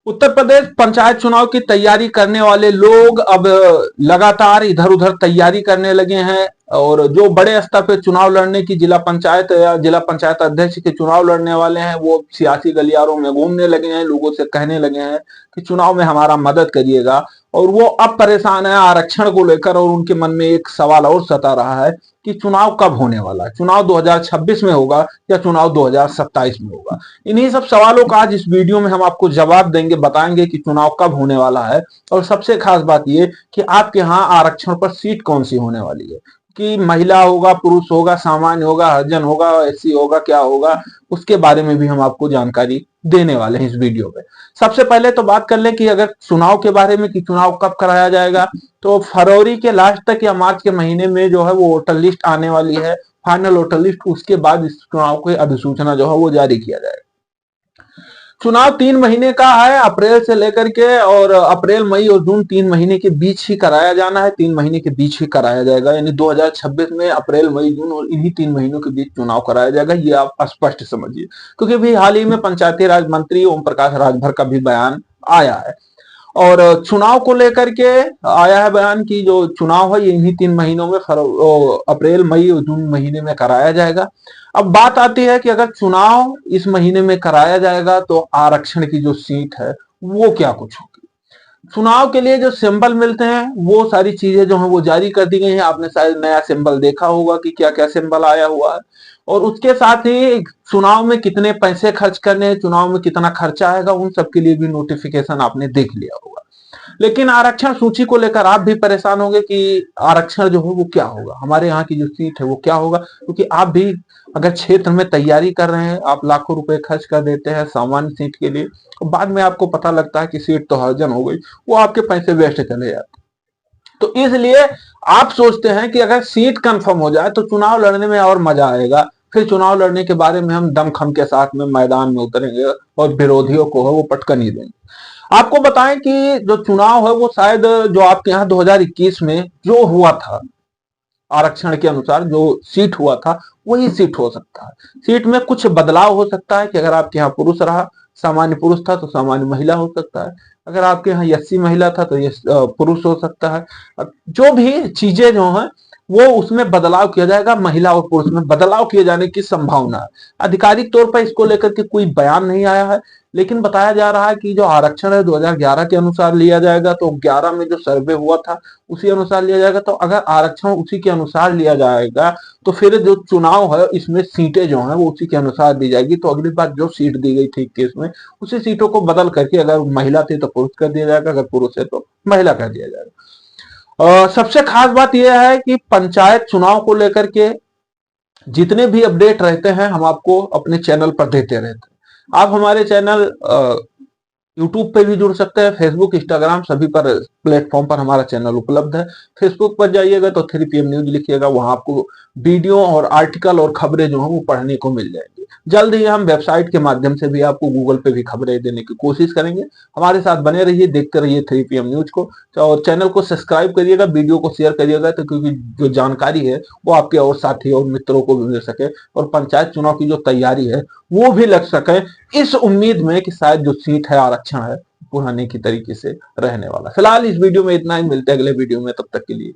उत्तर प्रदेश पंचायत चुनाव की तैयारी करने वाले लोग अब लगातार इधर उधर तैयारी करने लगे हैं और जो बड़े स्तर पे चुनाव लड़ने की जिला पंचायत या जिला पंचायत अध्यक्ष के चुनाव लड़ने वाले हैं वो सियासी गलियारों में घूमने लगे हैं, लोगों से कहने लगे हैं कि चुनाव में हमारा मदद करिएगा। और वो अब परेशान है आरक्षण को लेकर और उनके मन में एक सवाल और सता रहा है कि चुनाव कब होने वाला है, चुनाव 2026 में होगा या चुनाव 2027 में होगा। इन्हीं सब सवालों का आज इस वीडियो में हम आपको जवाब देंगे, बताएंगे कि चुनाव कब होने वाला है और सबसे खास बात यह कि आपके यहाँ आरक्षण पर सीट कौन सी होने वाली है, कि महिला होगा, पुरुष होगा, सामान्य होगा, हरिजन होगा, एससी होगा, क्या होगा, उसके बारे में भी हम आपको जानकारी देने वाले हैं इस वीडियो में। सबसे पहले तो बात कर लें कि अगर चुनाव के बारे में कि चुनाव कब कराया जाएगा, तो फरवरी के लास्ट तक या मार्च के महीने में जो है वो वोटर लिस्ट आने वाली है, फाइनल वोटर लिस्ट। उसके बाद इस चुनाव की अधिसूचना जो है वो जारी किया जाएगा। चुनाव 3 महीने का है, अप्रैल से लेकर के, और अप्रैल, मई और जून 3 महीने के बीच ही कराया जाना है, 3 महीने के बीच ही कराया जाएगा। यानी 2026 में अप्रैल, मई, जून और इन्हीं 3 महीनों के बीच चुनाव कराया जाएगा, ये आप स्पष्ट समझिए। क्योंकि भी हाल ही में पंचायती राज मंत्री ओम प्रकाश राजभर का भी बयान आया है और चुनाव को लेकर के आया है बयान कि जो चुनाव है ये इन्हीं 3 महीनों में अप्रैल, मई और जून महीने में कराया जाएगा। अब बात आती है कि अगर चुनाव इस महीने में कराया जाएगा तो आरक्षण की जो सीट है वो क्या कुछ होगी। चुनाव के लिए जो सिंबल मिलते हैं वो सारी चीजें जो है वो जारी कर दी गई हैं। आपने शायद नया सिंबल देखा होगा कि क्या क्या सिंबल आया हुआ है, और उसके साथ ही चुनाव में कितने पैसे खर्च करने हैं, चुनाव में कितना खर्चा आएगा, उन सब के लिए भी नोटिफिकेशन आपने देख लिया होगा। लेकिन आरक्षण सूची को लेकर आप भी परेशान होंगे कि आरक्षण जो है वो क्या होगा, हमारे यहाँ की जो सीट है वो क्या होगा। क्योंकि आप भी अगर क्षेत्र में तैयारी कर रहे हैं, आप लाखों रुपए खर्च कर देते हैं सामान्य सीट के लिए, और बाद में आपको पता लगता है कि सीट तो हर्जन हो गई, वो आपके पैसे वेस्ट चले जाते। तो इसलिए आप सोचते हैं कि अगर सीट कंफर्म हो जाए तो चुनाव लड़ने में और मजा आएगा, फिर चुनाव लड़ने के बारे में हम दमखम के साथ में मैदान में उतरेंगे और विरोधियों को है वो पटकन ही देंगे। आपको बताएं कि जो चुनाव है वो शायद जो आपके यहाँ 2021 में जो हुआ था, आरक्षण के अनुसार जो सीट हुआ था वही सीट हो सकता है। सीट में कुछ बदलाव हो सकता है कि अगर आपके यहाँ पुरुष रहा, सामान्य पुरुष था तो सामान्य महिला हो सकता है, अगर आपके यहाँ एससी महिला था तो ये पुरुष हो सकता है। जो भी चीजें जो है वो उसमें बदलाव किया जाएगा, महिला और पुरुष में बदलाव किए जाने की संभावना है। आधिकारिक तौर पर इसको लेकर के कोई बयान नहीं आया है, लेकिन बताया जा रहा है कि जो आरक्षण है 2011 के अनुसार लिया जाएगा, तो 11 में जो सर्वे हुआ था उसी अनुसार लिया जाएगा। तो अगर आरक्षण उसी के अनुसार लिया जाएगा तो फिर जो चुनाव है इसमें सीटें जो है वो उसी के अनुसार दी जाएगी। तो अगली बार जो सीट दी गई थी केस में उसी सीटों को बदल करके अगर महिला थी तो पुरुष कर दिया जाएगा, अगर पुरुष है तो महिला कर दिया जाएगा। सबसे खास बात यह है कि पंचायत चुनाव को लेकर के जितने भी अपडेट रहते हैं हम आपको अपने चैनल पर देते रहते हैं। आप हमारे चैनल यूट्यूब पे भी जुड़ सकते हैं, फेसबुक, इंस्टाग्राम सभी पर प्लेटफॉर्म पर हमारा चैनल उपलब्ध है। फेसबुक पर जाइएगा तो 3PM न्यूज लिखिएगा, वहां आपको वीडियो और आर्टिकल और खबरें जो है वो पढ़ने को मिल जाएंगी। जल्द ही हम वेबसाइट के माध्यम से भी आपको गूगल पे भी खबरें देने की कोशिश करेंगे। हमारे साथ बने रहिए, देखते रहिए 3PM न्यूज को, और चैनल को सब्सक्राइब करिएगा, वीडियो को शेयर करिएगा, तो क्योंकि जो जानकारी है वो आपके और साथी और मित्रों को भी मिल सके और पंचायत चुनाव की जो तैयारी है वो भी लग सके, इस उम्मीद में कि शायद जो सीट है आरक्षण है पुराने की तरीके से रहने वाला। फिलहाल इस वीडियो में इतना ही, मिलते हैं अगले वीडियो में, तब तक के लिए।